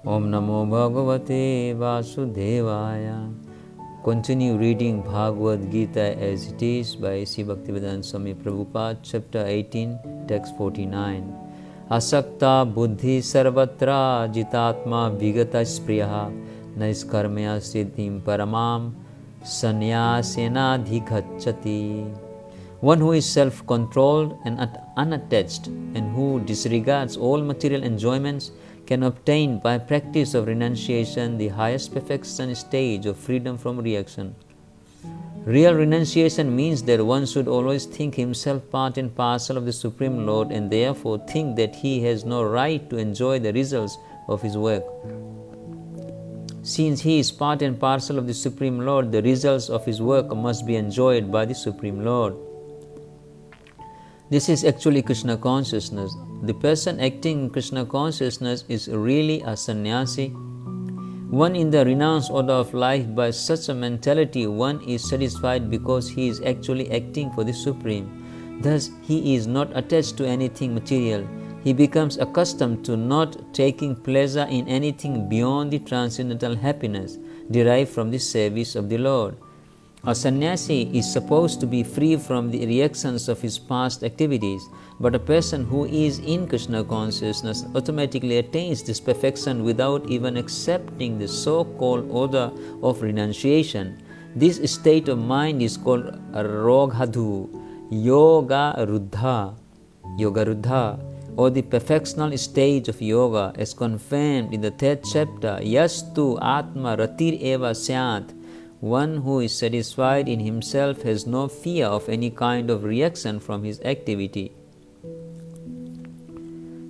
Om Namo Bhagavate Vasudevaya. Continue reading Bhagavad Gita as it is by Sri Bhaktivedanta Swami Prabhupada, chapter 18, text 49. Asakta buddhi sarvatra jitatma vigata spriyaha naiskarmya siddhim paramam sanyasena dhigacchati. One who is self-controlled and unattached and who disregards all material enjoyments can obtain by practice of renunciation the highest perfection stage of freedom from reaction. Real renunciation means that one should always think himself part and parcel of the Supreme Lord and therefore think that he has no right to enjoy the results of his work. Since he is part and parcel of the Supreme Lord, the results of his work must be enjoyed by the Supreme Lord. This is actually Krishna consciousness. The person acting in Krishna consciousness is really a sannyasi. One in the renounced order of life. By such a mentality, one is satisfied because he is actually acting for the Supreme. Thus, he is not attached to anything material. He becomes accustomed to not taking pleasure in anything beyond the transcendental happiness derived from the service of the Lord. A sannyasi is supposed to be free from the reactions of his past activities, but a person who is in Krishna consciousness automatically attains this perfection without even accepting the so-called order of renunciation. This state of mind is called roghadhu, yoga ruddha, or the perfectional stage of yoga, as confirmed in the 3rd chapter, Yastu Atma Ratir Eva Syat. One who is satisfied in himself has no fear of any kind of reaction from his activity.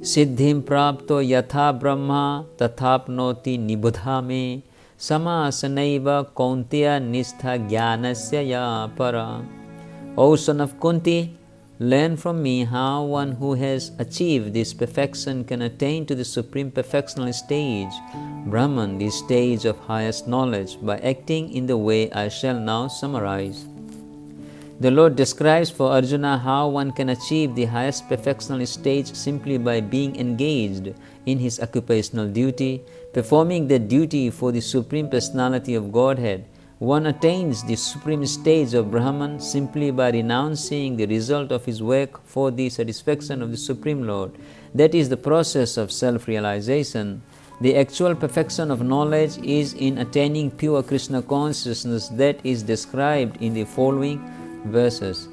Siddhim prapto yatha brahma tathapnoti nibuddha me samasanaiva kaunteya nistha jnanasya ya para. O son of Kunti, learn from me how one who has achieved this perfection can attain to the supreme perfectional stage, Brahman, the stage of highest knowledge, by acting in the way I shall now summarize. The Lord describes for Arjuna how one can achieve the highest perfectional stage simply by being engaged in his occupational duty, performing the duty for the Supreme Personality of Godhead. One attains the supreme stage of Brahman simply by renouncing the result of his work for the satisfaction of the Supreme Lord. That is the process of self-realization. The actual perfection of knowledge is in attaining pure Krishna consciousness that is described in the following verses.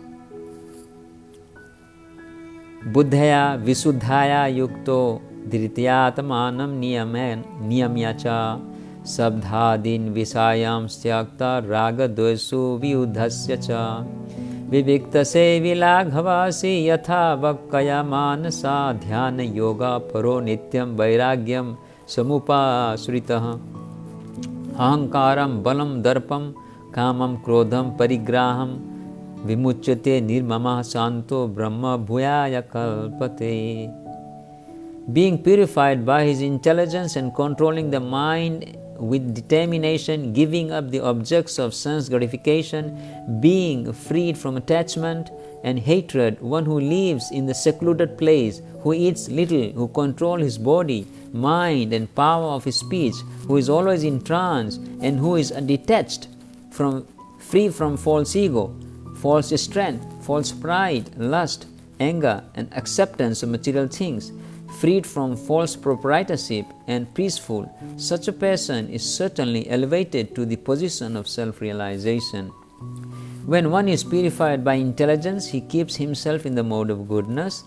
Buddhaya visuddhaya yukto dhrityatmanam niyamya cha sabdhadin visayam styakta raga dvesu vyudhasya cha vivikta se vilaghavasi yatha vakkaya manasa dhyana yoga paro nityam vairagyam samupasritah ahankaram balam darpam kamam krodham parigraham vimuchyate nirmamah santo brahma bhuyaya kalpate. Being purified by his intelligence and controlling the mind with determination, giving up the objects of sense gratification, being freed from attachment and hatred, one who lives in the secluded place, who eats little, who controls his body, mind and power of his speech, who is always in trance and who is detached, free from false ego, false strength, false pride, lust, anger and acceptance of material things, freed from false proprietorship and peaceful, such a person is certainly elevated to the position of self-realization. When one is purified by intelligence, he keeps himself in the mode of goodness.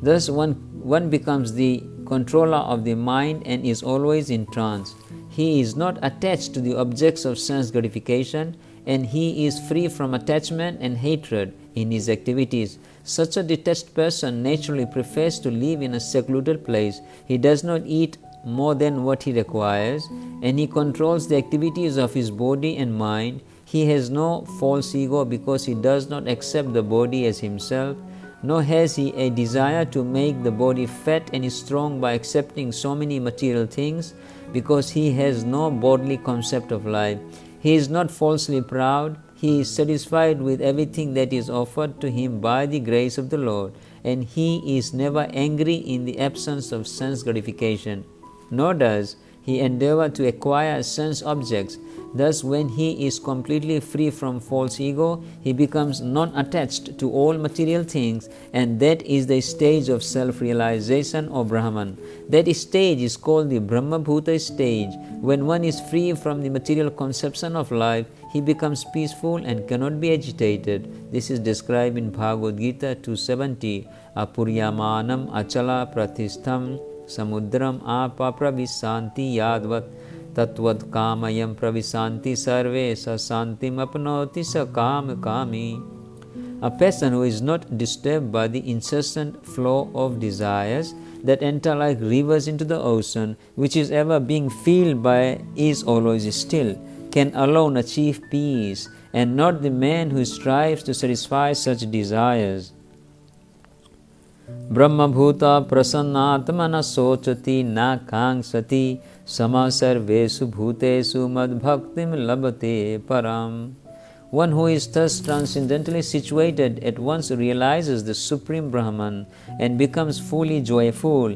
Thus one becomes the controller of the mind and is always in trance. He is not attached to the objects of sense gratification and he is free from attachment and hatred in his activities. Such a detached person naturally prefers to live in a secluded place. He does not eat more than what he requires and he controls the activities of his body and mind. He has no false ego because he does not accept the body as himself, nor has he a desire to make the body fat and strong by accepting so many material things because he has no bodily concept of life. He is not falsely proud. He is satisfied with everything that is offered to him by the grace of the Lord, and he is never angry in the absence of sense gratification, nor does he endeavors to acquire sense objects. Thus, when he is completely free from false ego, he becomes non-attached to all material things, and that is the stage of self-realization or Brahman. That stage is called the Brahma-bhuta stage. When one is free from the material conception of life, he becomes peaceful and cannot be agitated. This is described in Bhagavad Gita 270. Apuryamanam achala pratistham samudram apa pravisanti yadvat tatvad kamayam pravisanti sarve sasantim apnoti sa kam kami. A person who is not disturbed by the incessant flow of desires that enter like rivers into the ocean, which is ever being filled by, is always still, can alone achieve peace, and not the man who strives to satisfy such desires. Brahma bhuta prasannatmana sochati na kangsati sama sarvesu bhutesu mad bhaktim labate param. One who is thus transcendently situated at once realizes the Supreme Brahman and becomes fully joyful.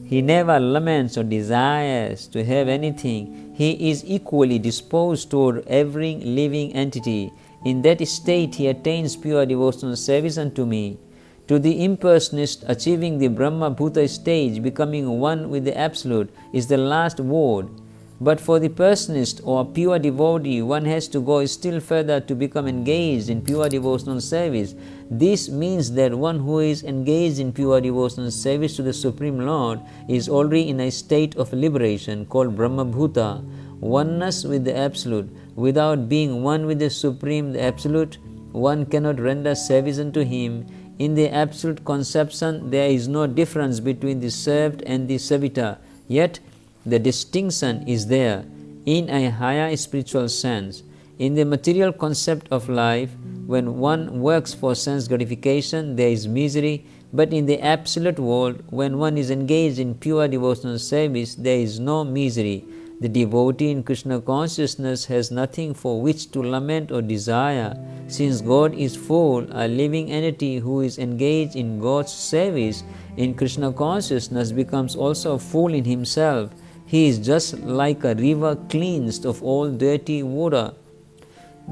He never laments or desires to have anything. He is equally disposed toward every living entity. In that state he attains pure devotional service unto me. To the impersonalist, achieving the Brahma Bhuta stage, becoming one with the Absolute, is the last word. But for the personalist or pure devotee, one has to go still further to become engaged in pure devotional service. This means that one who is engaged in pure devotional service to the Supreme Lord is already in a state of liberation called Brahma Bhuta, oneness with the Absolute. Without being one with the Supreme, the Absolute, one cannot render service unto Him. In the Absolute conception, there is no difference between the served and the servitor, yet the distinction is there in a higher spiritual sense. In the material concept of life, when one works for sense gratification, there is misery, but in the absolute world, when one is engaged in pure devotional service, there is no misery. The devotee in Krishna consciousness has nothing for which to lament or desire. Since God is full, a living entity who is engaged in God's service in Krishna consciousness becomes also full in himself. He is just like a river cleansed of all dirty water.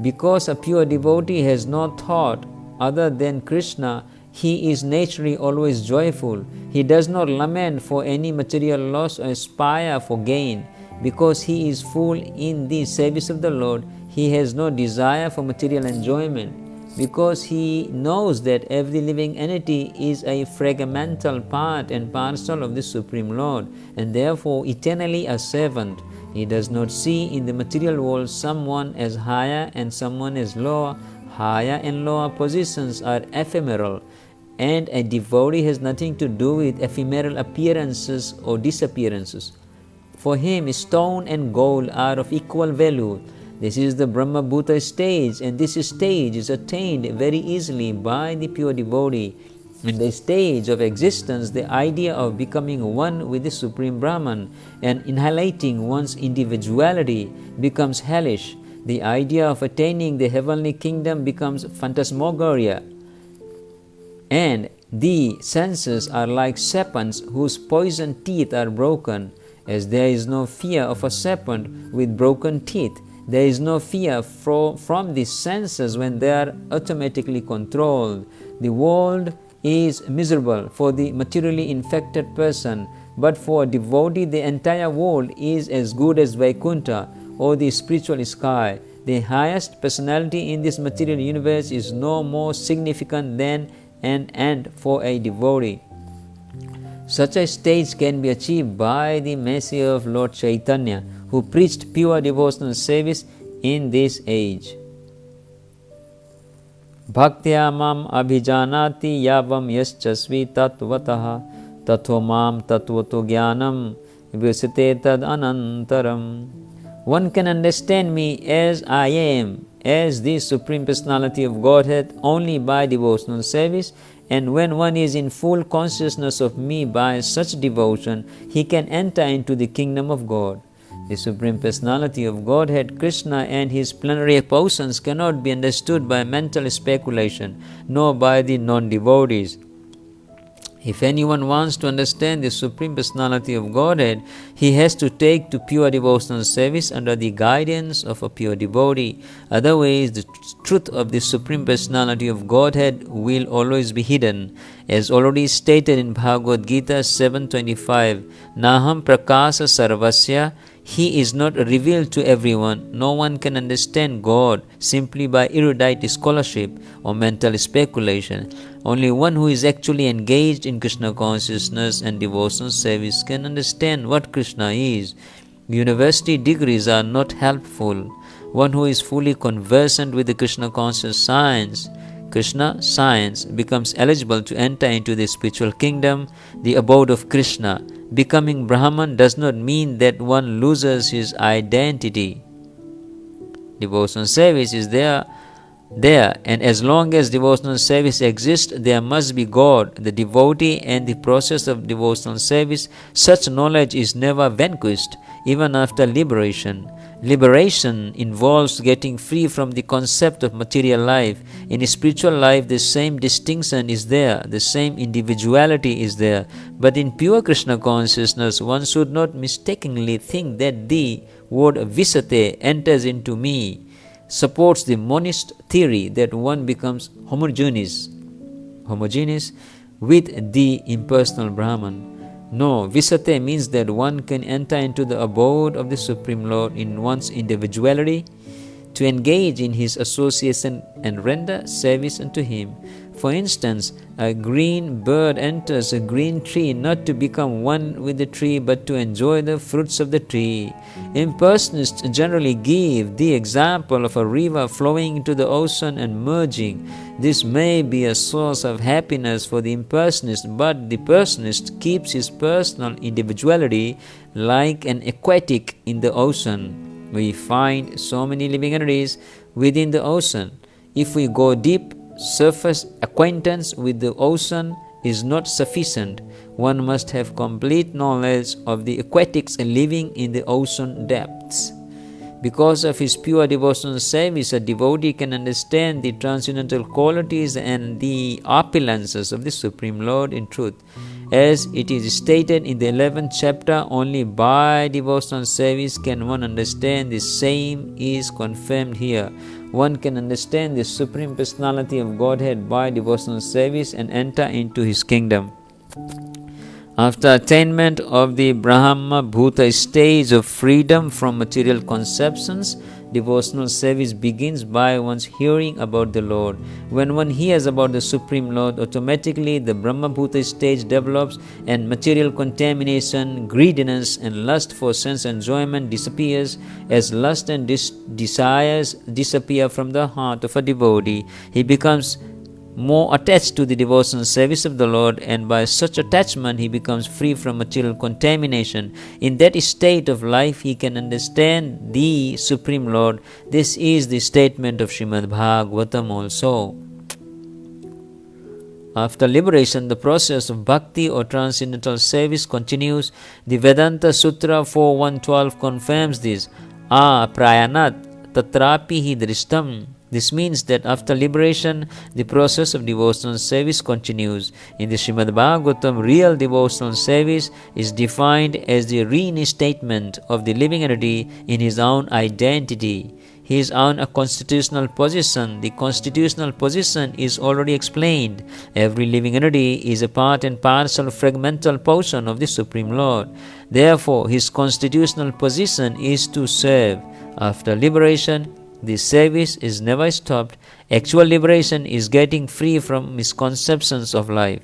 Because a pure devotee has no thought other than Krishna, he is naturally always joyful. He does not lament for any material loss or aspire for gain. Because he is full in the service of the Lord, he has no desire for material enjoyment. Because he knows that every living entity is a fragmental part and parcel of the Supreme Lord, and therefore eternally a servant. He does not see in the material world someone as higher and someone as lower. Higher and lower positions are ephemeral, and a devotee has nothing to do with ephemeral appearances or disappearances. For him, stone and gold are of equal value. This is the Brahma Bhuta stage, and this stage is attained very easily by the pure devotee. In the stage of existence, the idea of becoming one with the Supreme Brahman and annihilating one's individuality becomes hellish. The idea of attaining the heavenly kingdom becomes phantasmagoria. And the senses are like serpents whose poison teeth are broken. As there is no fear of a serpent with broken teeth, there is no fear from the senses when they are automatically controlled. The world is miserable for the materially infected person, but for a devotee the entire world is as good as Vaikuntha or the spiritual sky. The highest personality in this material universe is no more significant than an ant for a devotee. Such a stage can be achieved by the mercy of Lord Chaitanya, who preached pure devotional service in this age. Bhaktya mam abhijanati yavam yaschasvi tatvataha tatho mam tatvato jnanam visate tad anantaram. One can understand me as I am, as the Supreme Personality of Godhead, only by devotional service, and when one is in full consciousness of me by such devotion, he can enter into the kingdom of God. The Supreme Personality of Godhead, Krishna, and his plenary portions cannot be understood by mental speculation, nor by the non-devotees. If anyone wants to understand the Supreme Personality of Godhead, he has to take to pure devotional service under the guidance of a pure devotee. Otherwise, the truth of the Supreme Personality of Godhead will always be hidden. As already stated in Bhagavad Gita 7.25, Naham prakasa sarvasya, he is not revealed to everyone. No one can understand God simply by erudite scholarship or mental speculation. Only one who is actually engaged in Krishna consciousness and devotional service can understand what Krishna is. University degrees are not helpful. One who is fully conversant with the Krishna conscious Krishna science, becomes eligible to enter into the spiritual kingdom, the abode of Krishna. Becoming Brahman does not mean that one loses his identity. Devotional service is there, and as long as devotional service exists, there must be God, the devotee, and the process of devotional service. Such knowledge is never vanquished, even after liberation. Liberation involves getting free from the concept of material life. In spiritual life, the same distinction is there, the same individuality is there. But in pure Krishna consciousness, one should not mistakenly think that the word visate enters into me, supports the monist theory that one becomes homogeneous with the impersonal Brahman. No, visate means that one can enter into the abode of the Supreme Lord in one's individuality, to engage in his association and render service unto him. For instance, a green bird enters a green tree not to become one with the tree but to enjoy the fruits of the tree. Impersonalists generally give the example of a river flowing into the ocean and merging. This may be a source of happiness for the impersonalist, but the personalist keeps his personal individuality like an aquatic in the ocean. We find so many living entities within the ocean. If we go deep, surface acquaintance with the ocean is not sufficient. One must have complete knowledge of the aquatics living in the ocean depths. Because of his pure devotional service, a devotee can understand the transcendental qualities and the opulences of the Supreme Lord in truth. As it is stated in the 11th chapter, only by devotional service can one understand. The same is confirmed here. One can understand the Supreme Personality of Godhead by devotional service and enter into his kingdom. After attainment of the Brahma Bhuta stage of freedom from material conceptions, devotional service begins by one's hearing about the Lord. When one hears about the Supreme Lord, automatically the Brahma Bhuta stage develops and material contamination, greediness and lust for sense enjoyment disappears. As lust and desires disappear from the heart of a devotee, he becomes more attached to the devotional service of the Lord, and by such attachment he becomes free from material contamination. In that state of life he can understand the Supreme Lord. This is the statement of Srimad Bhagavatam also. After liberation, the process of bhakti or transcendental service continues. The Vedanta Sutra 4.1.12 confirms this. Prayanat tatrapi hi drishtam. This means that after liberation, the process of devotional service continues. In the Srimad Bhagavatam, real devotional service is defined as the reinstatement of the living entity in his own identity, his own constitutional position. The constitutional position is already explained. Every living entity is a part and parcel fragmental portion of the Supreme Lord. Therefore, his constitutional position is to serve. After liberation, this service is never stopped. Actual liberation is getting free from misconceptions of life.